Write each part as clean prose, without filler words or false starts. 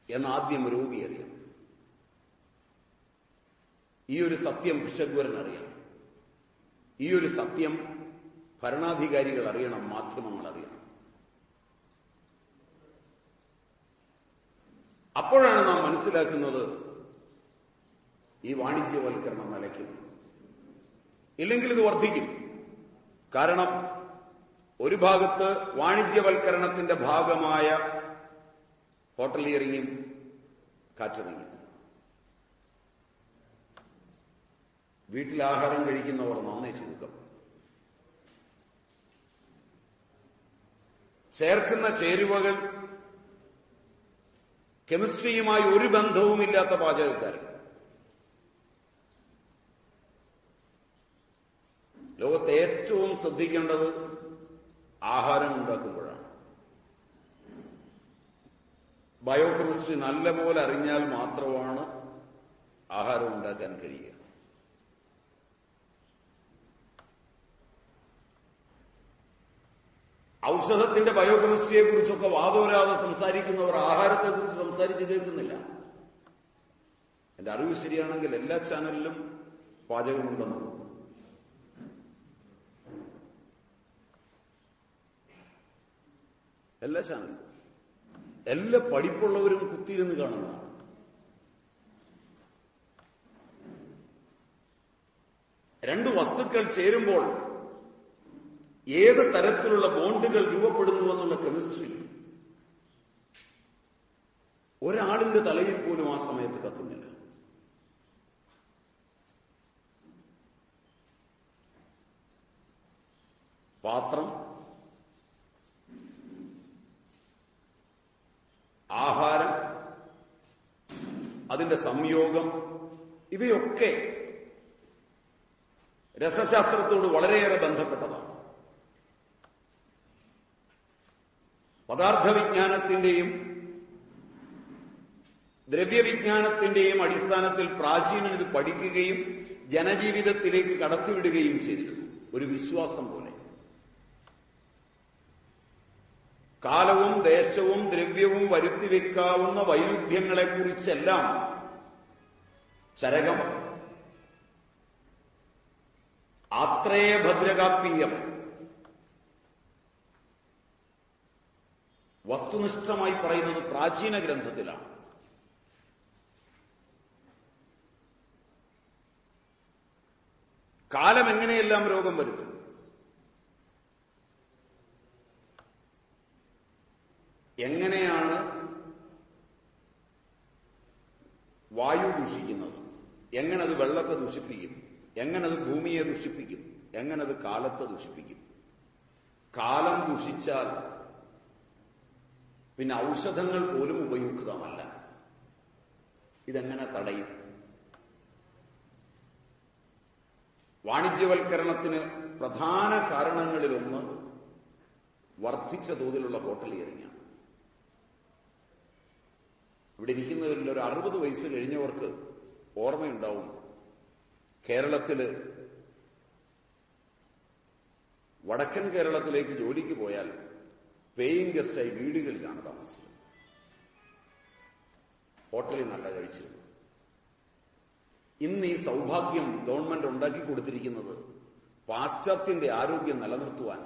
എന്നാദ്യം രോഗി അറിയണം. ഈ ഒരു സത്യം ഭിഷഗ്വരൻ അറിയണം. ഈ ഒരു സത്യം ഭരണാധികാരികൾ അറിയണം, മാധ്യമങ്ങൾ അറിയണം. അപ്പോഴാണ് നാം മനസ്സിലാക്കുന്നത് ഈ വാണിജ്യവൽക്കരണം നിലയ്ക്കും. ഇല്ലെങ്കിൽ ഇത് വർദ്ധിക്കും. കാരണം ഒരു ഭാഗത്ത് വാണിജ്യവൽക്കരണത്തിന്റെ ഭാഗമായ ഹോട്ടലിയറിങ്ങും കാറ്ററിങ്ങും, വീട്ടിൽ ആഹാരം കഴിക്കുന്നവർ നന്നേ ചുരുക്കം. ചേർക്കുന്ന ചേരുവകൾ കെമിസ്ട്രിയുമായി ഒരു ബന്ധവുമില്ലാത്ത പാചകക്കാർ. ലോകത്തെ ഏറ്റവും ശ്രദ്ധിക്കേണ്ടത് ആഹാരം ഉണ്ടാക്കുമ്പോഴാണ്. ബയോകെമിസ്ട്രി നല്ലപോലെ അറിഞ്ഞാൽ മാത്രമാണ് ആഹാരം ഉണ്ടാക്കാൻ കഴിയുക. ഔഷധത്തിന്റെ ബയോകെമിസ്ട്രിയെ കുറിച്ചൊക്കെ വാദോരാതെ സംസാരിക്കുന്നവർ ആഹാരത്തെക്കുറിച്ച് സംസാരിച്ച് കേൾക്കുന്നില്ല. എന്റെ അറിവ് ശരിയാണെങ്കിൽ എല്ലാ ചാനലിലും പാചകമുണ്ടെന്ന് തോന്നുന്നു. എല്ലാ ചാനലും എല്ലാ പഠിപ്പുള്ളവരും കുത്തിയിരുന്ന് കാണുന്നതാണ്. രണ്ട് വസ്തുക്കൾ ചേരുമ്പോൾ ഏത് തരത്തിലുള്ള ബോണ്ടുകൾ രൂപപ്പെടുന്നുവെന്നുള്ള കെമിസ്ട്രി ഒരാളിന്റെ തലയിൽ പോലും ആ സമയത്ത് കത്തുന്നില്ല. പാത്രം, ആഹാരം, അതിന്റെ സംയോഗം, ഇവയൊക്കെ രസശാസ്ത്രത്തോട് വളരെയേറെ ബന്ധപ്പെട്ടതാണ്. പദാർത്ഥവിജ്ഞാനത്തിന്റെയും ദ്രവ്യവിജ്ഞാനത്തിന്റെയും അടിസ്ഥാനത്തിൽ പ്രാചീനൻ ഇത് പഠിക്കുകയും ജനജീവിതത്തിലേക്ക് കടത്തിവിടുകയും ചെയ്തിരുന്നു. ഒരു വിശ്വാസം പോലെ. കാലവും ദേശവും ദ്രവ്യവും വരുത്തിവെക്കാവുന്ന വൈരുദ്ധ്യങ്ങളെക്കുറിച്ചെല്ലാം ചരകം, ആത്രേയ ഭദ്രകാപ്യം വസ്തുനിഷ്ഠമായി പറയുന്നത് പ്രാചീന ഗ്രന്ഥത്തിലാണ്. കാലം എങ്ങനെയെല്ലാം രോഗം വരുത്തും, എങ്ങനെയാണ് വായു ദൂഷിക്കുന്നത്, എങ്ങനത് വെള്ളത്തെ ദൂഷിപ്പിക്കും, എങ്ങനത് ഭൂമിയെ ദൂഷിപ്പിക്കും, എങ്ങനത് കാലത്തെ ദൂഷിപ്പിക്കും. കാലം ദൂഷിച്ചാൽ പിന്നെ ഔഷധങ്ങൾ പോലും ഉപയുക്തമല്ല. ഇതെങ്ങനെ തടയും? വാണിജ്യവൽക്കരണത്തിന് പ്രധാന കാരണങ്ങളിലൊന്ന് വർദ്ധിച്ച തോതിലുള്ള ഹോട്ടലിയറിങ്ങാണ്. ഇവിടെ ഇരിക്കുന്നവരിൽ ഒരു 60 വയസ്സ് കഴിഞ്ഞവർക്ക് ഓർമ്മയുണ്ടാവും, കേരളത്തില് വടക്കൻ കേരളത്തിലേക്ക് ജോലിക്ക് പോയാൽ പേയിങ് ഗസ്റ്റായി വീടുകളിലാണ് താമസിച്ചത്. ഹോട്ടലിൽ നല്ല കഴിച്ചിരുന്നു. ഇന്ന് ഈ സൗഭാഗ്യം ഗവൺമെന്റ് ഉണ്ടാക്കി കൊടുത്തിരിക്കുന്നത് പാശ്ചാത്യന്റെ ആരോഗ്യം നിലനിർത്തുവാൻ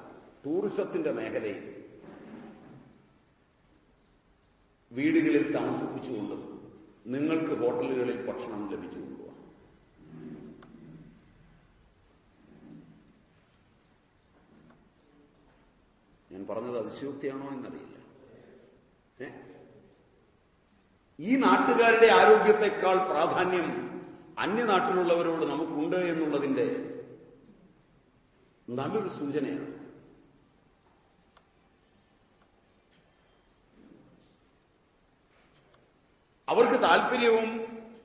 ടൂറിസത്തിന്റെ മേഖലയിൽ വീടുകളിൽ താമസിപ്പിച്ചുകൊണ്ടും നിങ്ങൾക്ക് ഹോട്ടലുകളിൽ ഭക്ഷണം ലഭിച്ചുകൊണ്ടുമാണ്. ഞാൻ പറഞ്ഞത് അതിശയോക്തിയാണോ എന്നറിയില്ല. ഈ നാട്ടുകാരുടെ ആരോഗ്യത്തെക്കാൾ പ്രാധാന്യം അന്യനാട്ടിലുള്ളവരോട് നമുക്കുണ്ട് എന്നുള്ളതിന്റെ നല്ലൊരു സൂചനയാണ്. അവർക്ക് താല്പര്യവും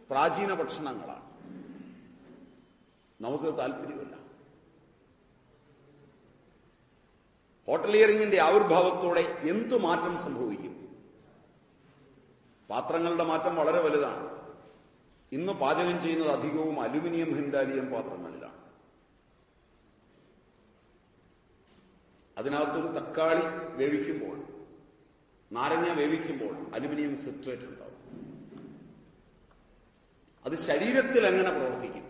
പ്രാചീന ഭക്ഷണങ്ങളാണ്, നമുക്ക് താല്പര്യമല്ല. ഹോട്ടലിയറിങ്ങിന്റെ ആവിർഭാവത്തോടെ എന്തു മാറ്റം സംഭവിക്കും? പാത്രങ്ങളുടെ മാറ്റം വളരെ വലുതാണ്. ഇന്ന് പാചകം ചെയ്യുന്നത് അധികവും അലുമിനിയം, ഹിൻഡാലിയം പാത്രങ്ങളിലാണ്. അതിനകത്തൊരു തക്കാളി വേവിക്കുമ്പോൾ, നാരങ്ങ വേവിക്കുമ്പോൾ അലുമിനിയം സിട്രേറ്റ് ഉണ്ടാവും. അത് ശരീരത്തിൽ എങ്ങനെ പ്രവർത്തിക്കും?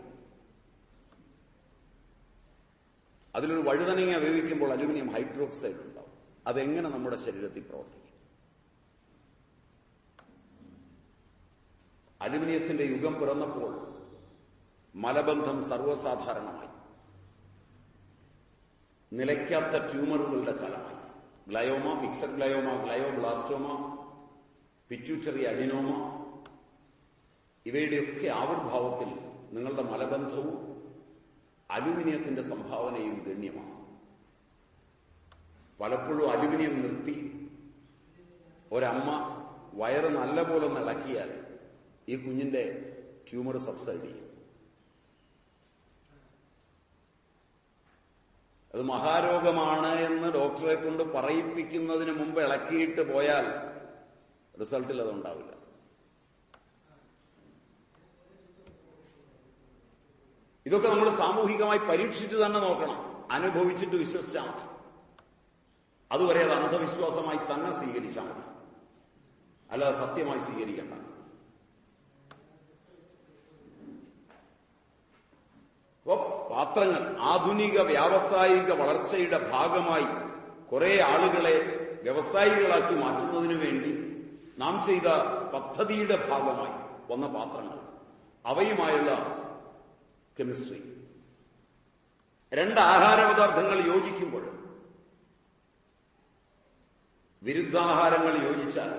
അതിലൊരു വഴുതനങ്ങ വേവിക്കുമ്പോൾ അലുമിനിയം ഹൈഡ്രോക്സൈഡ് ഉണ്ടാവും. അതെങ്ങനെ നമ്മുടെ ശരീരത്തിൽ പ്രവർത്തിക്കും? അലുമിനിയത്തിന്റെ യുഗം പിറന്നപ്പോൾ മലബന്ധം സർവ്വസാധാരണമായി. നിലയ്ക്കാത്ത ട്യൂമറുകളുടെ കാലമായി. Glioma, fixed glioma, glioblastoma, pituitary adenoma, ഇവയുടെയൊക്കെ ആവിർഭാവത്തിൽ നിങ്ങളുടെ മലബന്ധവും അലുമിനിയത്തിന്റെ സംഭാവനയും ഗണ്യമാണ്. പലപ്പോഴും അലുമിനിയം നിർത്തി ഒരമ്മ വയറ് നല്ലപോലെ ഇളക്കിയാൽ ഈ കുഞ്ഞിന്റെ ട്യൂമർ സബ്സൈഡ് ചെയ്യും. അത് മഹാരോഗമാണ് എന്ന് ഡോക്ടറെ കൊണ്ട് പറയിപ്പിക്കുന്നതിന് മുമ്പ് ഇളക്കിയിട്ട് പോയാൽ റിസൾട്ടിൽ അതുണ്ടാവില്ല. ഇതൊക്കെ നമ്മൾ സാമൂഹികമായി പരീക്ഷിച്ചു തന്നെ നോക്കണം. അനുഭവിച്ചിട്ട് വിശ്വസിച്ചാൽ മതി. അതുവരെ അത് അന്ധവിശ്വാസമായി തന്നെ സ്വീകരിച്ചാൽ മതി, അല്ലാതെ സത്യമായി സ്വീകരിക്കേണ്ട. അപ്പോ പാത്രങ്ങൾ ആധുനിക വ്യാവസായിക വളർച്ചയുടെ ഭാഗമായി കുറെ ആളുകളെ വ്യവസായികളാക്കി മാറ്റുന്നതിനു വേണ്ടി നാം ചെയ്ത പദ്ധതിയുടെ ഭാഗമായി വന്ന പാത്രങ്ങൾ, അവയുമായുള്ള കെമിസ്ട്രി, രണ്ട് ആഹാരപദാർത്ഥങ്ങൾ യോജിക്കുമ്പോൾ, വിരുദ്ധാഹാരങ്ങൾ യോജിച്ചാൽ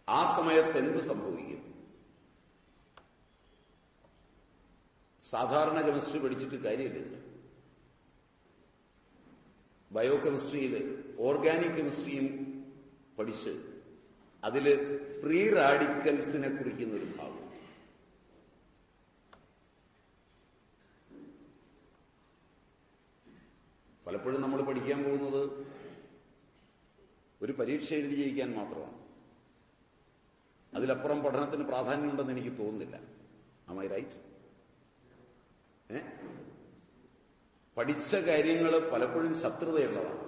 ആ സമയത്ത് എന്ത് സംഭവിക്കും? സാധാരണ കെമിസ്ട്രി പഠിച്ചിട്ട് കാര്യമില്ല. ഇതിന് ബയോ കെമിസ്ട്രിയിൽ ഓർഗാനിക് കെമിസ്ട്രിയും പഠിച്ച് അതിൽ ഫ്രീ റാഡിക്കൽസിനെ കുറിക്കുന്ന ഒരു ഭാഗം. പലപ്പോഴും നമ്മൾ പഠിക്കാൻ പോകുന്നത് ഒരു പരീക്ഷ എഴുതി ജയിക്കാൻ മാത്രമാണ്. അതിലപ്പുറം പഠനത്തിന് പ്രാധാന്യമുണ്ടെന്ന് എനിക്ക് തോന്നുന്നില്ല. Am I right? പഠിച്ച കാര്യങ്ങൾ പലപ്പോഴും ശത്രുതയുള്ളതാണ്.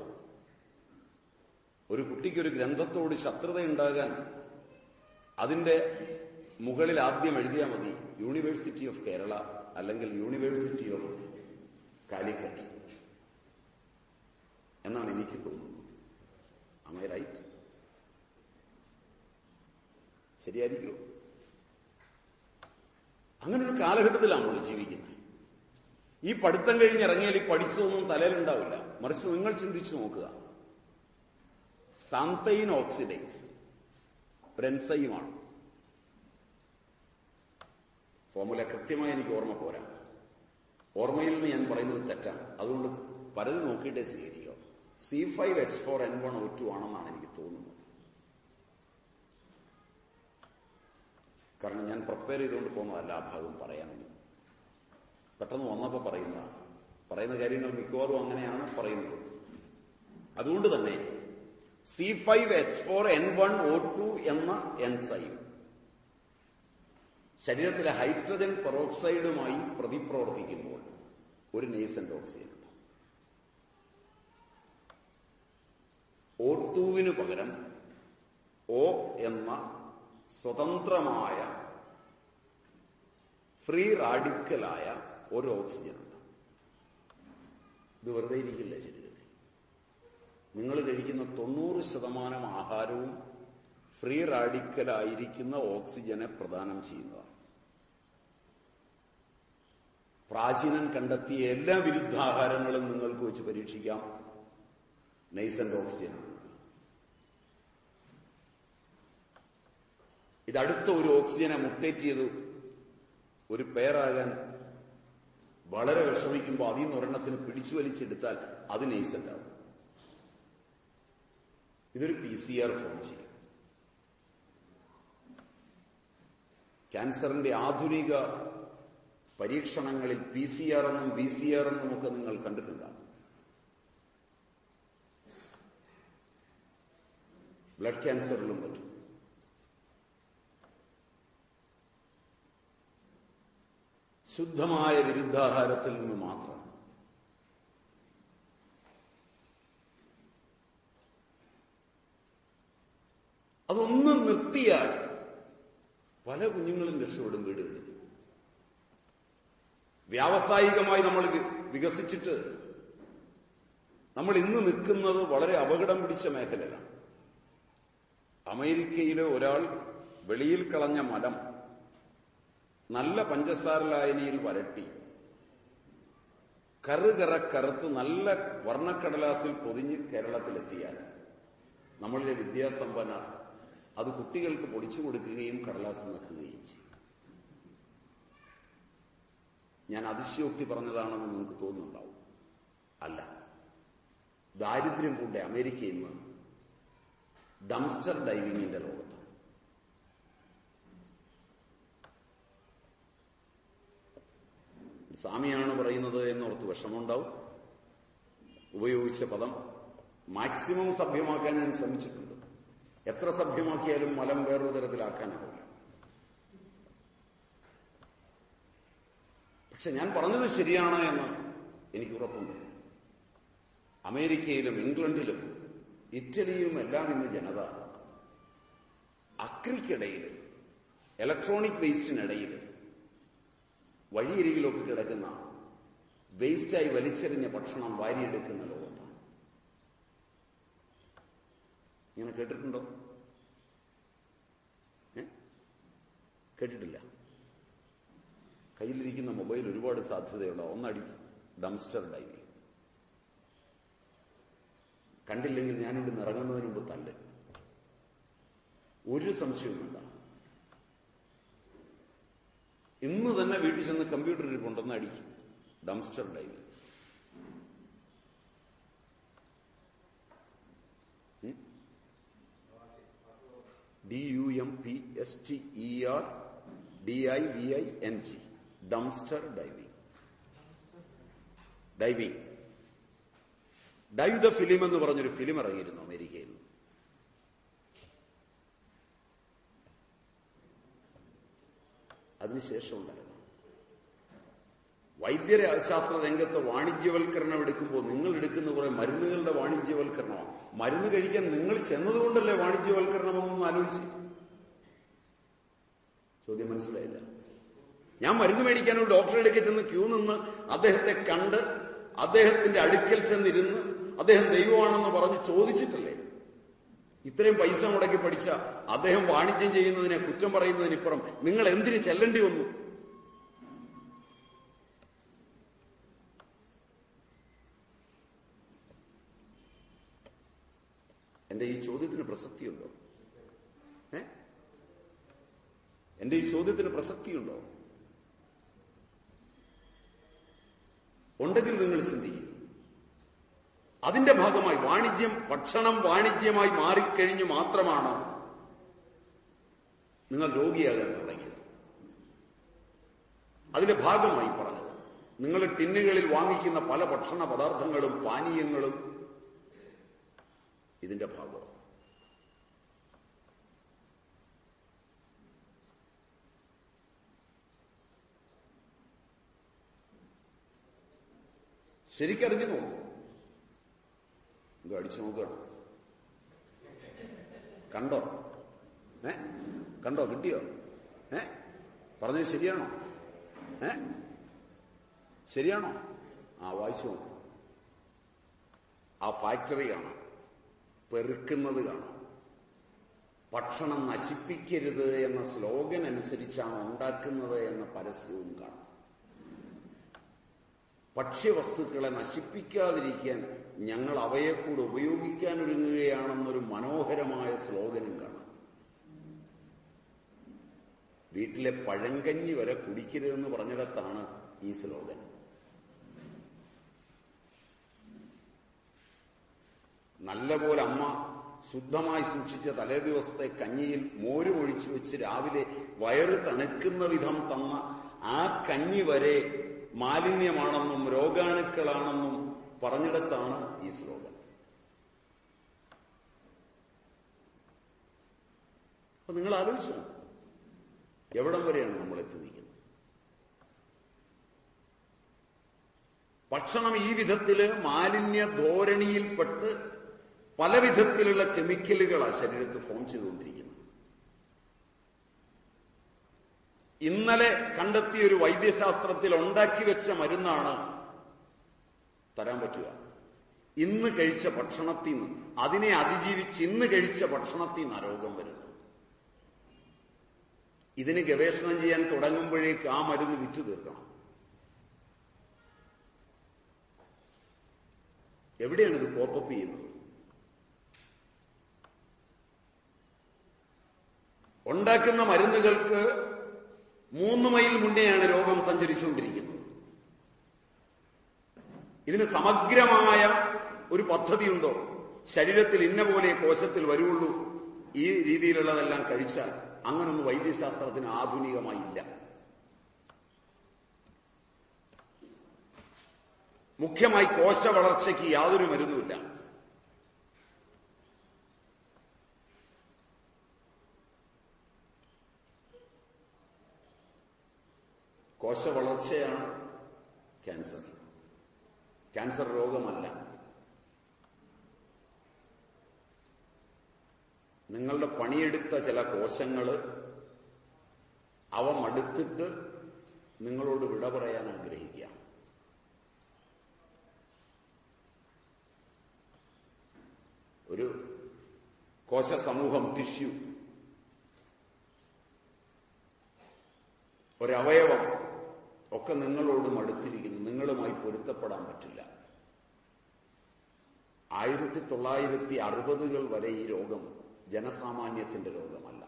ഒരു കുട്ടിക്കൊരു ഗ്രന്ഥത്തോട് ശത്രുതയുണ്ടാകാൻ അതിന്റെ മുകളിൽ ആദ്യം എഴുതിയാൽ മതി യൂണിവേഴ്സിറ്റി ഓഫ് കേരള അല്ലെങ്കിൽ യൂണിവേഴ്സിറ്റി ഓഫ് കാലിക്കറ്റ് എന്നാണ് എനിക്ക് തോന്നുന്നത്. Am I right? ശരിയായിരിക്കുമോ? അങ്ങനൊരു കാലഘട്ടത്തിലാണ് നമ്മൾ ജീവിക്കുന്നത്. ഈ പഠിത്തം കഴിഞ്ഞിറങ്ങിയാൽ ഈ പഠിച്ചതൊന്നും തലയിലുണ്ടാവില്ല. മറിച്ച് നിങ്ങൾ ചിന്തിച്ചു നോക്കുക, സാന്തൈൻ ഓക്സിഡൈസ് ഒരു എൻസൈമാണ്. ഫോർമുല കൃത്യമായി എനിക്ക് ഓർമ്മ പോരാ. ഓർമ്മയിൽ നിന്ന് ഞാൻ പറയുന്നത് തെറ്റാണ്. അതുകൊണ്ട് പലതും നോക്കിയിട്ടേ സ്വീകരിക്കുക. C5H4N1O2 ആണെന്നാണ് എനിക്ക് തോന്നുന്നത്. കാരണം ഞാൻ പ്രിപ്പയർ ചെയ്തുകൊണ്ട് പോകുന്നതല്ല ആ ഭാഗം പറയാനൊന്നും. പെട്ടെന്ന് വന്നപ്പോൾ പറയുന്ന കാര്യങ്ങൾ മിക്കവാറും അങ്ങനെയാണ് പറയുന്നത്. അതുകൊണ്ട് തന്നെ C5H4N1O2 എന്ന എൻസൈം ശരീരത്തിലെ ഹൈഡ്രജൻ പെറോക്സൈഡുമായി പ്രതിപ്രവർത്തിക്കുമ്പോൾ ഒരു നേസന്റ് ഓക്സിജൻ ഉണ്ട്. O2 പകരം O എന്ന സ്വതന്ത്രമായ ഫ്രീ റാഡിക്കലായ ഒരു ഓക്സിജൻ ഉണ്ട്. ഇത് വെറുതെ ഇരിക്കില്ല ശരീരത്തിൽ. നിങ്ങൾ കഴിക്കുന്ന 90% ആഹാരവും ഫ്രീ റാഡിക്കലായിരിക്കുന്ന ഓക്സിജനെ പ്രദാനം ചെയ്യുന്നതാണ്. പ്രാചീനൻ കണ്ടെത്തിയ എല്ലാ വിരുദ്ധാഹാരങ്ങളും നിങ്ങൾക്ക് വെച്ച് പരീക്ഷിക്കാം. നൈസന്റ് ഓക്സിജനാണ്. ഇതടുത്ത ഒരു ഓക്സിജനെ മുട്ടേറ്റ് ചെയ്ത് ഒരു പെയറാകാൻ വളരെ വിഷമിക്കുമ്പോൾ അതിൽ നിന്ന് ഒരെണ്ണത്തിന് പിടിച്ചു വലിച്ചെടുത്താൽ അത് നൈസന്റ് ആവും. ഇതൊരു PCR ഫോം ചെയ്യും. ക്യാൻസറിന്റെ ആധുനിക പരീക്ഷണങ്ങളിൽ PCR എന്നും VCR എന്നും ഒക്കെ നിങ്ങൾ കണ്ടിട്ടുണ്ടാകും. ബ്ലഡ് ക്യാൻസറിലും പറ്റും. ശുദ്ധമായ വിരുദ്ധാഹാരത്തിൽ നിന്ന് മാത്രം. അതൊന്നും നിർത്തിയാൽ പല കുഞ്ഞുങ്ങളും രക്ഷപ്പെടും വീടുകളിൽ. വ്യാവസായികമായി നമ്മൾ വികസിച്ചിട്ട് നമ്മൾ ഇന്ന് നിൽക്കുന്നത് വളരെ അപകടം പിടിച്ച മേഖലയിലാണ്. അമേരിക്കയിലെ ഒരാൾ വെളിയിൽ കളഞ്ഞ മലം നല്ല പഞ്ചസാര ലായനിയിൽ വരട്ടി കറുകറുത്ത് നല്ല വർണ്ണക്കടലാസിൽ പൊതിഞ്ഞ് കേരളത്തിലെത്തിയാൽ നമ്മളിലെ വിദ്യാസമ്പന്നർ അത് കുട്ടികൾക്ക് പൊടിച്ചു കൊടുക്കുകയും കടലാസ് നിൽക്കുകയും ചെയ്യും. ഞാൻ അതിശയോക്തി പറഞ്ഞതാണെന്ന് നിങ്ങൾക്ക് തോന്നുന്നുണ്ടാവും. അല്ല, ദാരിദ്ര്യം പൂണ്ട അമേരിക്ക ഇന്ന് ഡംസ്റ്റർ ഡൈവിങ്ങിന്റെ ലോകത്താണ്. സ്വാമിയാണ് പറയുന്നത് എന്നോർത്ത് വിഷമമുണ്ടാവും. ഉപയോഗിച്ച പദം മാക്സിമം സഭ്യമാക്കാൻ ഞാൻ ശ്രമിച്ചിട്ടുണ്ട്. എത്ര സഭ്യമാക്കിയാലും മലം വേറൊരു തരത്തിലാക്കാനാവില്ല. പക്ഷെ ഞാൻ പറഞ്ഞത് ശരിയാണ് എന്ന് എനിക്ക് ഉറപ്പുണ്ട്. അമേരിക്കയിലും ഇംഗ്ലണ്ടിലും ഇറ്റലിയിലും എല്ലാം ഇന്ന് ജനത അക്രിക്കിടയിൽ, ഇലക്ട്രോണിക് വേസ്റ്റിനിടയിൽ, വഴിയരികിലൊക്കെ കിടക്കുന്ന വേസ്റ്റായി വലിച്ചെറിഞ്ഞ ഭക്ഷണം വാരിയെടുക്കുന്ന ലോകത്താണ്. ഇങ്ങനെ കേട്ടിട്ടുണ്ടോ? കേട്ടിട്ടില്ല. കയ്യിലിരിക്കുന്ന മൊബൈൽ ഒരുപാട് സാധ്യതയുള്ള ഒന്നടി ഡംസ്റ്റർ ഡൈവിംഗ്. കണ്ടില്ലെങ്കിൽ ഞാനിവിടെ ഇറങ്ങുന്നതിന് മുമ്പ് തല്ല്. ഒരു സംശയവുമില്ല. ഇന്ന് തന്നെ വീട്ടിൽ ചെന്ന് കമ്പ്യൂട്ടറിൽ കൊണ്ടുവന്ന് അടിക്കും. Dumpster diving. DUMPSTERDIVING. Dumpster diving. Diving. Dive the film എന്ന് പറഞ്ഞൊരു ഫിലിം ഇറങ്ങിയിരുന്നു അമേരിക്കയിൽ. അതിനുശേഷം ഉണ്ടായിരുന്നു വൈദ്യശാസ്ത്ര രംഗത്ത് വാണിജ്യവൽക്കരണം എടുക്കുമ്പോൾ നിങ്ങൾ എടുക്കുന്ന കുറെ മരുന്നുകളുടെ വാണിജ്യവൽക്കരണമാണ്. മരുന്ന് കഴിക്കാൻ നിങ്ങൾ ചെന്നതുകൊണ്ടല്ലേ വാണിജ്യവൽക്കരണമെന്നൊന്നും ആലോചിച്ച്? ചോദ്യം മനസ്സിലായില്ല. ഞാൻ മരുന്ന് മേടിക്കാൻ ഒരു ഡോക്ടറെ അടുക്കൽ ചെന്ന് ക്യൂ നിന്ന് അദ്ദേഹത്തെ കണ്ട് അദ്ദേഹത്തിന്റെ അടുക്കൽ ചെന്നിരുന്ന് അദ്ദേഹം ദൈവമാണെന്ന് പറഞ്ഞ് ചോദിച്ചിട്ടല്ലേ? ഇത്രയും പൈസ മുടക്കി പഠിച്ച അദ്ദേഹം വാണിജ്യം ചെയ്യുന്നതിനെ കുറ്റം പറയുന്നതിനിപ്പുറം നിങ്ങൾ എന്തിന് ചെല്ലേണ്ടി വന്നു? എന്റെ ഈ ചോദ്യത്തിന് പ്രസക്തിയുണ്ടോ? എന്റെ ഈ ചോദ്യത്തിന് പ്രസക്തിയുണ്ടോ? ഉണ്ടെങ്കിൽ നിങ്ങൾ ചിന്തിക്കും. അതിന്റെ ഭാഗമായി വാണിജ്യം, ഭക്ഷണം വാണിജ്യമായി മാറിക്കഴിഞ്ഞു മാത്രമാണ് നിങ്ങൾ രോഗിയാകാൻ തുടങ്ങിയത്. അതിന്റെ ഭാഗമായി പറഞ്ഞത് നിങ്ങൾ ടിന്നുകളിൽ വാങ്ങിക്കുന്ന പല ഭക്ഷണ പദാർത്ഥങ്ങളും പാനീയങ്ങളും ഇതിന്റെ ഭാഗം. ശരിക്കറിഞ്ഞു നോക്കൂ. ഇത് അടിച്ചു നോക്കണം. കണ്ടോ? കണ്ടോ? കിട്ടിയോ? പറഞ്ഞത് ശരിയാണോ? ശരിയാണോ? വായിച്ചു നോക്കൂ. ആ ഫാക്ടറി കാണാം, പെറുക്കുന്നത് കാണാം. ഭക്ഷണം നശിപ്പിക്കരുത് എന്ന സ്ലോഗൻ അനുസരിച്ചാണ് ഉണ്ടാക്കുന്നത് എന്ന പരസ്യവും കാണാം. ഭക്ഷ്യവസ്തുക്കളെ നശിപ്പിക്കാതിരിക്കാൻ ഞങ്ങൾ അവയെ കൂടെ ഉപയോഗിക്കാൻ ഒരുങ്ങുകയാണെന്നൊരു മനോഹരമായ സ്ലോഗനും കാണാം. വീട്ടിലെ പഴങ്കഞ്ഞി വരെ കുടിക്കരുതെന്ന് പറഞ്ഞിടത്താണ് ഈ സ്ലോഗൻ. നല്ലപോലെ അമ്മ ശുദ്ധമായി സൂക്ഷിച്ച തലേ ദിവസത്തെ കഞ്ഞിയിൽ മോര് ഒഴിച്ചു വെച്ച് രാവിലെ വയറ് തണുക്കുന്ന വിധം തന്ന ആ കഞ്ഞി വരെ മാലിന്യമാണെന്നും രോഗാണുക്കളാണെന്നും പറഞ്ഞിടത്താണ് ഈ സ്ലോഗൻ. അപ്പൊ നിങ്ങൾ ആലോചിച്ചു എവിടം വരെയാണ് നമ്മൾ എത്തി നിൽക്കുന്നത്? ഭക്ഷണം ഈ വിധത്തില് മാലിന്യ ധോരണിയിൽപ്പെട്ട് പല വിധത്തിലുള്ള കെമിക്കലുകളാണ് ശരീരത്തിൽ ഫോം ചെയ്തുകൊണ്ടിരിക്കുന്നത്. ഇന്നലെ കണ്ടെത്തിയ ഒരു വൈദ്യശാസ്ത്രത്തിൽ ഉണ്ടാക്കി വെച്ച മരുന്നാണ് തരാൻ പറ്റുക. ഇന്ന് കഴിച്ച ഭക്ഷണത്തിൽ നിന്ന്, അതിനെ അതിജീവിച്ച് ഇന്ന് കഴിച്ച ഭക്ഷണത്തിൽ നിന്ന് രോഗം വരുന്നു. ഇതിന് ഗവേഷണം ചെയ്യാൻ തുടങ്ങുമ്പോഴേക്ക് ആ മരുന്ന് വിറ്റു തീർക്കണം. എവിടെയാണ് ഇത് കോപ്പപ്പ് ചെയ്യുന്നത്? ഉണ്ടാക്കുന്ന മരുന്നുകൾക്ക് 3 മൈൽ മുന്നെയാണ് രോഗം സഞ്ചരിച്ചുകൊണ്ടിരിക്കുന്നത്. ഇതിന് സമഗ്രമായ ഒരു പദ്ധതിയുണ്ടോ? ശരീരത്തിൽ ഇന്ന പോലെ കോശത്തിൽ വരുള്ളൂ, ഈ രീതിയിലുള്ളതെല്ലാം കഴിച്ചാൽ, അങ്ങനൊന്നും വൈദ്യശാസ്ത്രത്തിന് ആധുനികമായില്ല. മുഖ്യമായി കോശ വളർച്ചയ്ക്ക് യാതൊരു മരുന്നുമില്ല. കോശ വളർച്ചയാണ് ക്യാൻസർ. ക്യാൻസർ രോഗമല്ല. നിങ്ങളുടെ പണിയെടുത്ത ചില കോശങ്ങൾ അവ മടുത്തിട്ട് നിങ്ങളോട് വിട പറയാൻ ആഗ്രഹിക്കുക. ഒരു കോശ സമൂഹം, ടിഷ്യൂ, ഒരവയവം ഒക്കെ നിങ്ങളോട് മടുത്തിരിക്കുന്നു. നിങ്ങളുമായി പൊരുത്തപ്പെടാൻ പറ്റില്ല. 1960-കൾ വരെ ഈ രോഗം ജനസാമാന്യത്തിന്റെ രോഗമല്ല.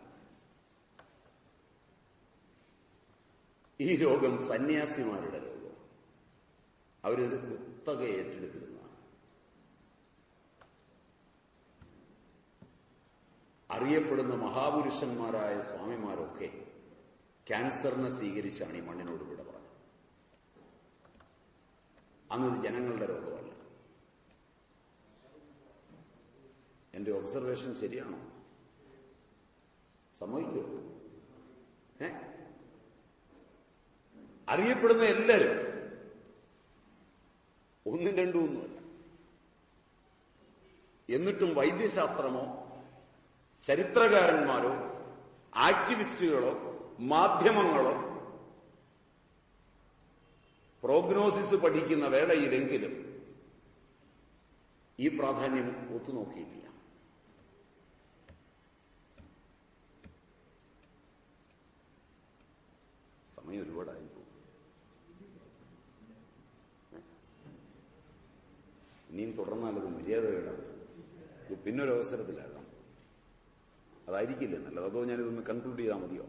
ഈ രോഗം സന്യാസിമാരുടെ രോഗം. അവരൊരു കുത്തക ഏറ്റെടുത്തിരുന്നതാണ്. അറിയപ്പെടുന്ന മഹാപുരുഷന്മാരായ സ്വാമിമാരൊക്കെ ക്യാൻസറിനെ സ്വീകരിച്ചാണ് ഈ മണ്ണിനോട് വിട പറഞ്ഞത്. അന്നത് ജനങ്ങളുടെ രോഗമല്ല. എന്റെ ഒബ്സർവേഷൻ ശരിയാണോ? സമ്മതിക്കോ? അറിയപ്പെടുന്ന എല്ലാവരും ഒന്നും രണ്ടും ഒന്നുമല്ല. എന്നിട്ടും വൈദ്യശാസ്ത്രമോ ചരിത്രകാരന്മാരോ ആക്ടിവിസ്റ്റുകളോ മാധ്യമങ്ങളോ പ്രോഗ്നോസിസ് പഠിക്കുന്ന വേളയിലെങ്കിലും ഈ പ്രാധാന്യം ഒത്തുനോക്കിയിട്ടില്ല. സമയം ഒരുപാടായി തോന്നുന്നു. ഇനിയും തുടർന്നാലത് മര്യാദകേടാണ്. ഇത് പിന്നൊരവസരത്തിലാകാം. അതായിരിക്കില്ല നല്ലത്. അതോ ഞാനിതൊന്ന് കൺക്ലൂഡ് ചെയ്താൽ മതിയോ?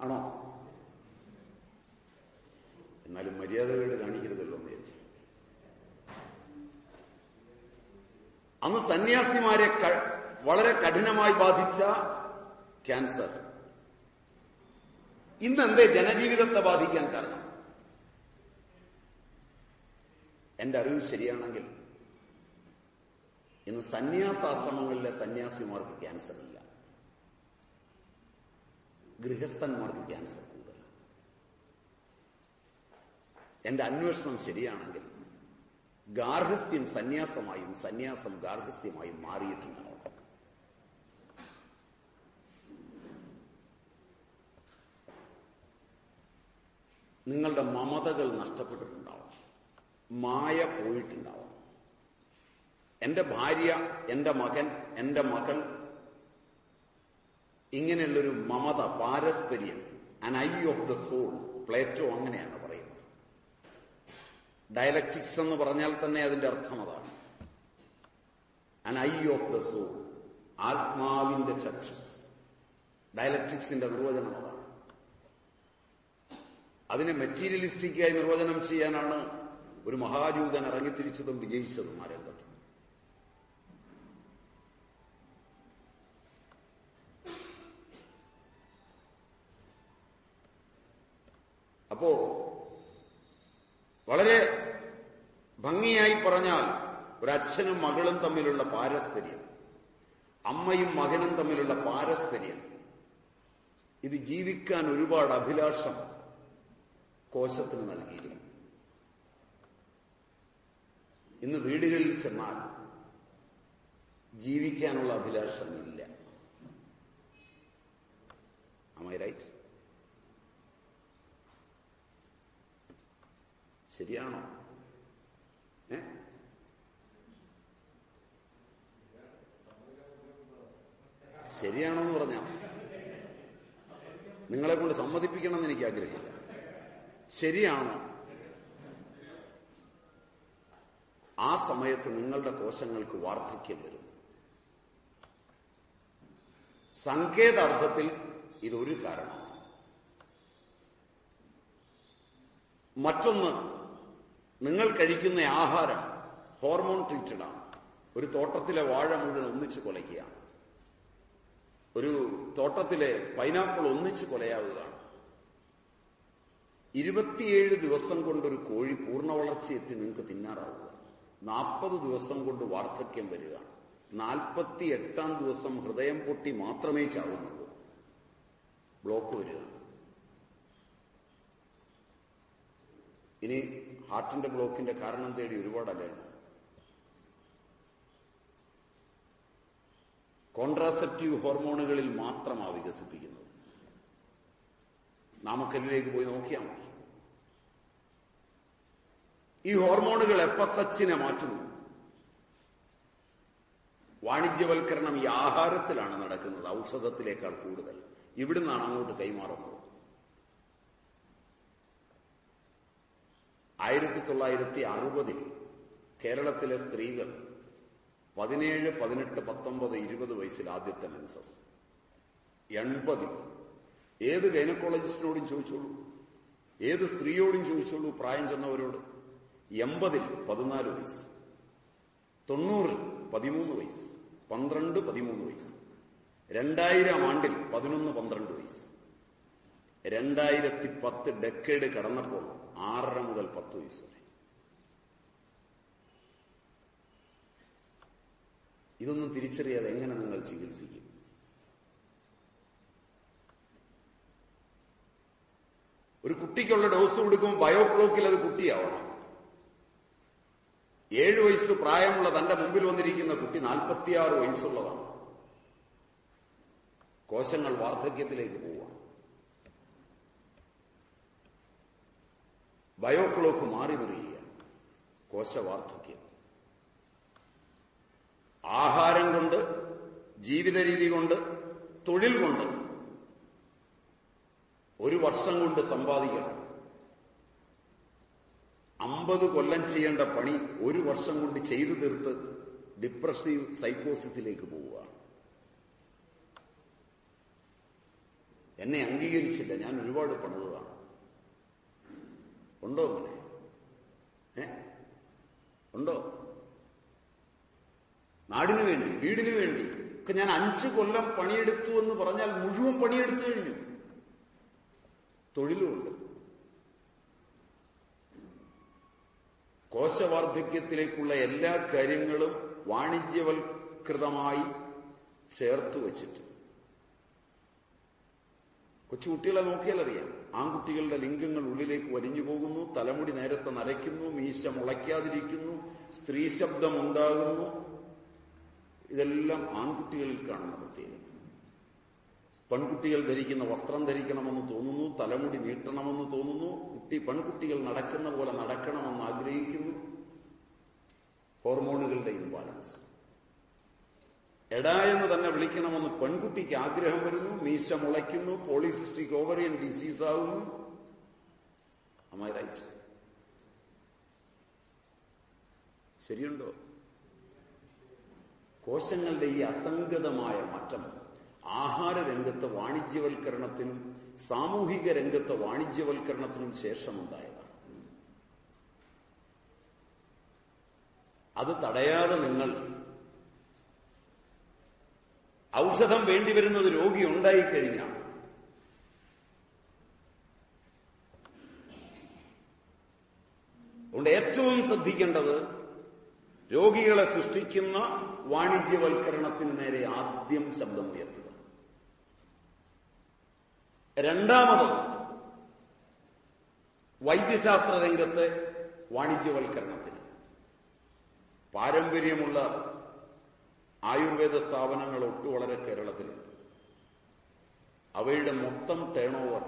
ആണോ? എന്നാലും മര്യാദകേട് കാണിക്കരുതല്ലോ എന്ന് വിചാരിച്ചു. അന്ന് സന്യാസിമാരെ വളരെ കഠിനമായി ബാധിച്ച ക്യാൻസർ ഇന്നെന്തേ ജനജീവിതത്തെ ബാധിക്കാൻ കാരണം? എന്റെ അറിവ് ശരിയാണെങ്കിൽ ഇന്ന് സന്യാസാശ്രമങ്ങളിലെ സന്യാസിമാർക്ക് ക്യാൻസർ ഇല്ല. ഗൃഹസ്ഥന്മാർക്ക് ക്യാൻസർ കൂടുതൽ. എന്റെ അന്വേഷണം ശരിയാണെങ്കിൽ ഗാർഹസ്ഥ്യം സന്യാസമായും സന്യാസം ഗാർഹസ്ഥ്യമായും മാറിയിട്ടുണ്ടാവും. നിങ്ങളുടെ മമതകൾ നഷ്ടപ്പെട്ടിട്ടുണ്ടാവും. മായ പോയിട്ടുണ്ടാവും. എന്റെ ഭാര്യ, എന്റെ മകൻ, എന്റെ മകൾ, ഇങ്ങനെയുള്ളൊരു മമത, പാരസ്പര്യം, an eye of the soul. Plato അങ്ങനെയാണ് പറയുന്നത്. ഡയലക്റ്റിക്സ് എന്ന് പറഞ്ഞാൽ തന്നെ അതിന്റെ അർത്ഥം അതാണ്. An eye of the soul, ആത്മാവിന്റെ ചക്ഷുസ്. ഡയലക്റ്റിക്സിന്റെ നിർവചനം അതാണ്. അതിനെ മെറ്റീരിയലിസ്റ്റിക്കായി നിർവചനം ചെയ്യാനാണ് ഒരു മഹാജൂതൻ ഇറങ്ങിത്തിരിച്ചതും വിജയിച്ചതും ആ രംഗത്ത്. അപ്പോ വളരെ ഭംഗിയായി പറഞ്ഞാൽ ഒരച്ഛനും മകളും തമ്മിലുള്ള പാരസ്പര്യം, അമ്മയും മകനും തമ്മിലുള്ള പാരസ്പര്യം, ഇത് ജീവിക്കാൻ ഒരുപാട് അഭിലാഷം കോശത്തിന് നൽകിയിരുന്നു. ഇന്ന് വീടുകളിൽ ചെന്നാൽ ജീവിക്കാനുള്ള അഭിലാഷമില്ല. Am I right? ശരിയാണോ? ശരിയാണോ എന്ന് പറഞ്ഞാൽ നിങ്ങളെ കൊണ്ട് സമ്മതിപ്പിക്കണമെന്ന് എനിക്ക് ആഗ്രഹമില്ല. ശരിയാണോ? ആ സമയത്ത് നിങ്ങളുടെ കോശങ്ങൾക്ക് വാർദ്ധക്യം വരുന്നു. സങ്കേതാർത്ഥത്തിൽ ഇതൊരു കാരണമാണ്. മറ്റൊന്ന്, നിങ്ങൾ കഴിക്കുന്ന ആഹാരം ഹോർമോൺ ട്രീറ്റഡാണ്. ഒരു തോട്ടത്തിലെ വാഴ മുഴുവൻ ഒന്നിച്ച് കൊലയ്ക്കുകയാണ്. ഒരു തോട്ടത്തിലെ പൈനാപ്പിൾ ഒന്നിച്ച് കൊലയാവുകയാണ്. 27 ദിവസം കൊണ്ടൊരു കോഴി പൂർണ്ണ വളർച്ചയെത്തി നിങ്ങൾക്ക് തിന്നാറാവുക. 40 ദിവസം കൊണ്ട് വാർദ്ധക്യം വരികയാണ്. 48-ാം ദിവസം ഹൃദയം പൊട്ടി മാത്രമേ ചാവുന്നുള്ളൂ. ബ്ലോക്ക് വരികയാണ്. ഇനി ഹാർട്ടിന്റെ ബ്ലോക്കിന്റെ കാരണം തേടി ഒരുപാടല്ലേ. കോൺട്രാസെപ്റ്റീവ് ഹോർമോണുകളിൽ മാത്രമാണ് വികസിപ്പിക്കുന്നത്. നാമക്കല്ലിലേക്ക് പോയി നോക്കിയാൽ മതി. ഈ ഹോർമോണുകൾ FSHനെ മാറ്റുന്നു. വാണിജ്യവൽക്കരണം ഈ ആഹാരത്തിലാണ് നടക്കുന്നത്, ഔഷധത്തിലേക്കാൾ കൂടുതൽ. ഇവിടുന്നാണ് അങ്ങോട്ട് കൈമാറുന്നത്. 1960 കേരളത്തിലെ സ്ത്രീകൾ 17, 18, 19, 20 വയസ്സിൽ ആദ്യത്തെ മെൻസസ്. 80 ഏത് ഗൈനക്കോളജിസ്റ്റിനോടും ചോദിച്ചോളൂ, ഏത് സ്ത്രീയോടും ചോദിച്ചോളൂ, പ്രായം ചെന്നവരോട്. 80 14 വയസ്സ്, 90 13 വയസ്സ്, 12, 13 വയസ്സ്, 2000 ആണ്ടിൽ 11, 12 വയസ്സ്, 2010 ഡെക്കേഡ് കടന്നപ്പോൾ 6 മുതൽ 10 വയസ്സ് വരെ. ഇതൊന്നും തിരിച്ചറിയാതെ എങ്ങനെ നിങ്ങൾ ചികിത്സിക്കും? ഒരു കുട്ടിക്കുള്ള ഡോസ് കൊടുക്കുമ്പോൾ ബയോക്ലോക്കിൽ അത് കുട്ടിയാവണം. 7 വയസ്സ് പ്രായമുള്ള തന്റെ മുമ്പിൽ വന്നിരിക്കുന്ന കുട്ടി 46 വയസ്സുള്ളതാണ്. കോശങ്ങൾ വാർദ്ധക്യത്തിലേക്ക് പോവുക. ബയോക്ലോക്ക് മാറി മറിയുക. കോശവാർദ്ധക്യം. ആഹാരം കൊണ്ട്, ജീവിത രീതി കൊണ്ട്, തൊഴിൽ കൊണ്ട് 1 വർഷം കൊണ്ട് സമ്പാദിക്കണം. 50 കൊല്ലം ചെയ്യേണ്ട പണി 1 വർഷം കൊണ്ട് ചെയ്തു തീർത്ത് ഡിപ്രസീവ് സൈക്കോസിസിലേക്ക് പോവുകയാണ്. എന്നെ അംഗീകരിച്ചില്ല, ഞാൻ ഒരുപാട് പണിതതാണ്. ഉണ്ടോ അങ്ങനെ? ഉണ്ടോ? നാടിനു വേണ്ടി, വീടിനു വേണ്ടി ഒക്കെ ഞാൻ 5 കൊല്ലം പണിയെടുത്തു എന്ന് പറഞ്ഞാൽ മുഴുവൻ പണിയെടുത്തു കഴിഞ്ഞു. തൊഴിലുമുണ്ട്. കോശവാർദ്ധക്യത്തിലേക്കുള്ള എല്ലാ കാര്യങ്ങളും വാണിജ്യവൽകൃതമായി ചേർത്തു വച്ചിട്ട്. കൊച്ചുകുട്ടികളെ നോക്കിയാലറിയാം. ആൺകുട്ടികളുടെ ലിംഗങ്ങൾ ഉള്ളിലേക്ക് വലിഞ്ഞു പോകുന്നു, തലമുടി നേരത്തെ നരയ്ക്കുന്നു, മീശ മുളയ്ക്കാതിരിക്കുന്നു, സ്ത്രീ ശബ്ദമുണ്ടാകുന്നു. ഇതെല്ലാം ആൺകുട്ടികളിൽ കാണുന്ന പ്രത്യേകത. പെൺകുട്ടികൾ ധരിക്കുന്ന വസ്ത്രം ധരിക്കണമെന്ന് തോന്നുന്നു, തലമുടി നീട്ടണമെന്ന് തോന്നുന്നു, പെൺകുട്ടികൾ നടക്കുന്ന പോലെ നടക്കണമെന്ന് ആഗ്രഹിക്കുന്നു. ഹോർമോണുകളുടെ ഇംബാലൻസ്. എടാ എന്ന് തന്നെ വിളിക്കണമെന്ന് പെൺകുട്ടിക്ക് ആഗ്രഹം വരുന്നു, മീശ മുളയ്ക്കുന്നു, പോളിസിസ്റ്റിക് ഓവറിയൻ ഡിസീസ് ആകുന്നു. Am I right? ശരിയുണ്ടോ? കോശങ്ങളുടെ ഈ അസംഗതമായ മാറ്റം ആഹാര രംഗത്ത് വാണിജ്യവൽക്കരണത്തിനും സാമൂഹിക രംഗത്ത് വാണിജ്യവൽക്കരണത്തിനും ശേഷമുണ്ടായതാണ്. അത് തടയാതെ നിങ്ങൾ ഔഷധം വേണ്ടിവരുന്നത് രോഗി ഉണ്ടായിക്കഴിഞ്ഞാൽ അതുകൊണ്ട് ഏറ്റവും ശ്രദ്ധിക്കേണ്ടത് രോഗികളെ സൃഷ്ടിക്കുന്ന വാണിജ്യവൽക്കരണത്തിന് നേരെ ആദ്യം ശബ്ദമുയർത്തുക. രണ്ടാമത് വൈദ്യശാസ്ത്ര രംഗത്തെ വാണിജ്യവൽക്കരണത്തിന്. പാരമ്പര്യമുള്ള ആയുർവേദ സ്ഥാപനങ്ങൾ ഒട്ടു വളരെ കേരളത്തിലുണ്ട്. അവയുടെ മൊത്തം ടേൺ ഓവർ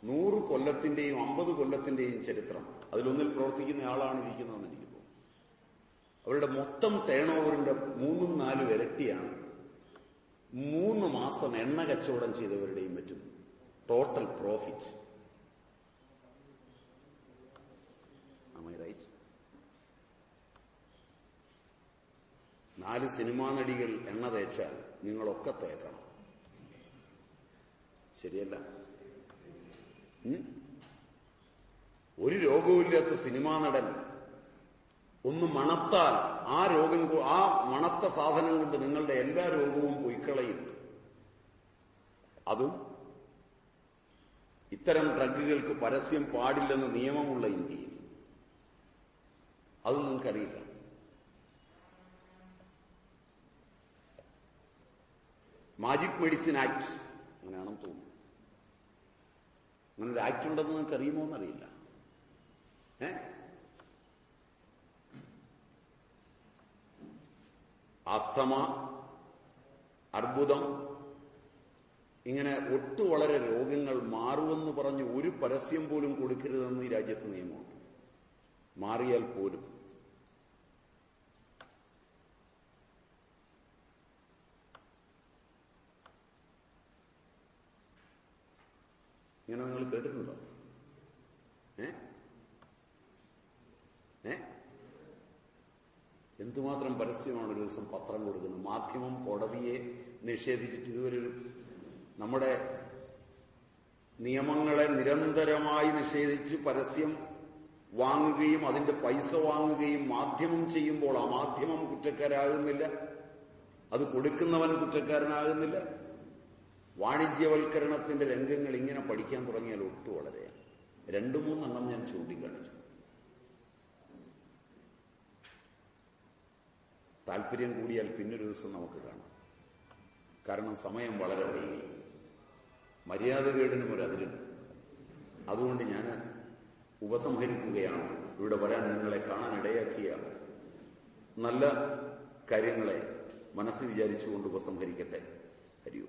100 കൊല്ലത്തിന്റെയും 50 കൊല്ലത്തിന്റെയും ചരിത്രം, അതിലൊന്നിൽ പ്രവർത്തിക്കുന്ന ആളാണ് ഇരിക്കുന്നതെന്ന് എനിക്ക് തോന്നുന്നു. അവരുടെ മൊത്തം ടേൺ ഓവറിന്റെ 3-4 ഇരട്ടിയാണ് 3 മാസം എണ്ണ കച്ചവടം ചെയ്തവരുടെയും മറ്റും ടോട്ടൽ പ്രോഫിറ്റ്. റൈറ്റ്? 4 സിനിമാ നടികൾ എണ്ണ തേച്ചാൽ നിങ്ങളൊക്കെ തേക്കണം. ശരിയല്ല? ഒരു രോഗവുമില്ലാത്ത സിനിമാ നടൻ ഒന്ന് മണത്താൽ ആ മണത്ത സാധനം കൊണ്ട് നിങ്ങളുടെ എല്ലാ രോഗവും പൊയ്ക്കളയും. അതും ഇത്തരം ഡ്രഗുകൾക്ക് പരസ്യം പാടില്ലെന്ന് നിയമമുള്ള ഇന്ത്യയിൽ. അത് നിങ്ങൾക്കറിയില്ല. മാജിക് മെഡിസിൻ ആക്ട് അങ്ങനെയാണെന്ന് തോന്നുന്നു. അങ്ങനൊരു ആക്ട് ഉണ്ടെന്ന് നിങ്ങൾക്ക് അറിയുമോ എന്നറിയില്ല. ആസ്തമ, അർബുദം, ഇങ്ങനെ വളരെ രോഗങ്ങൾ മാറുമെന്ന് പറഞ്ഞ് ഒരു പരസ്യം പോലും കൊടുക്കരുതെന്ന് ഈ രാജ്യത്ത് നിയമമുണ്ട്. മാറിയാൽ പോലും ഇങ്ങനെ നിങ്ങൾ കേട്ടിട്ടുണ്ടോ? എന്തുമാത്രം പരസ്യമാണ് ഒരു ദിവസം പത്രം കൊടുക്കുന്നത്. മാധ്യമം കോടതിയെ നിഷേധിച്ചിട്ട് ഇതുവരെ നമ്മുടെ നിയമങ്ങളെ നിരന്തരമായി നിഷേധിച്ച് പരസ്യം വാങ്ങുകയും അതിന്റെ പൈസ വാങ്ങുകയും മാധ്യമം ചെയ്യുമ്പോൾ ആ മാധ്യമം കുറ്റക്കാരാകുന്നില്ല, അത് കൊടുക്കുന്നവൻ കുറ്റക്കാരനാകുന്നില്ല. വാണിജ്യവൽക്കരണത്തിന്റെ രംഗങ്ങൾ ഇങ്ങനെ പഠിക്കാൻ തുടങ്ങിയാൽ ഒട്ടു വളരെയാണ്. 2-3 എണ്ണം ഞാൻ ചൂണ്ടിക്കാണിച്ചു. താല്പര്യം കൂടിയാൽ പിന്നൊരു ദിവസം നമുക്ക് കാണാം. കാരണം സമയം വളരെ വൈകി. മര്യാദകേടിനും ഒരതിരുണ്ട്. അതുകൊണ്ട് ഞാൻ ഉപസംഹരിക്കുകയാണ്. ഇവിടെ വരാൻ നിങ്ങളെ കാണാൻ ഇടയാക്കിയ നല്ല കാര്യങ്ങളെ മനസ്സിൽ വിചാരിച്ചുകൊണ്ട് ഉപസംഹരിക്കട്ടെ. ഹരിയോ.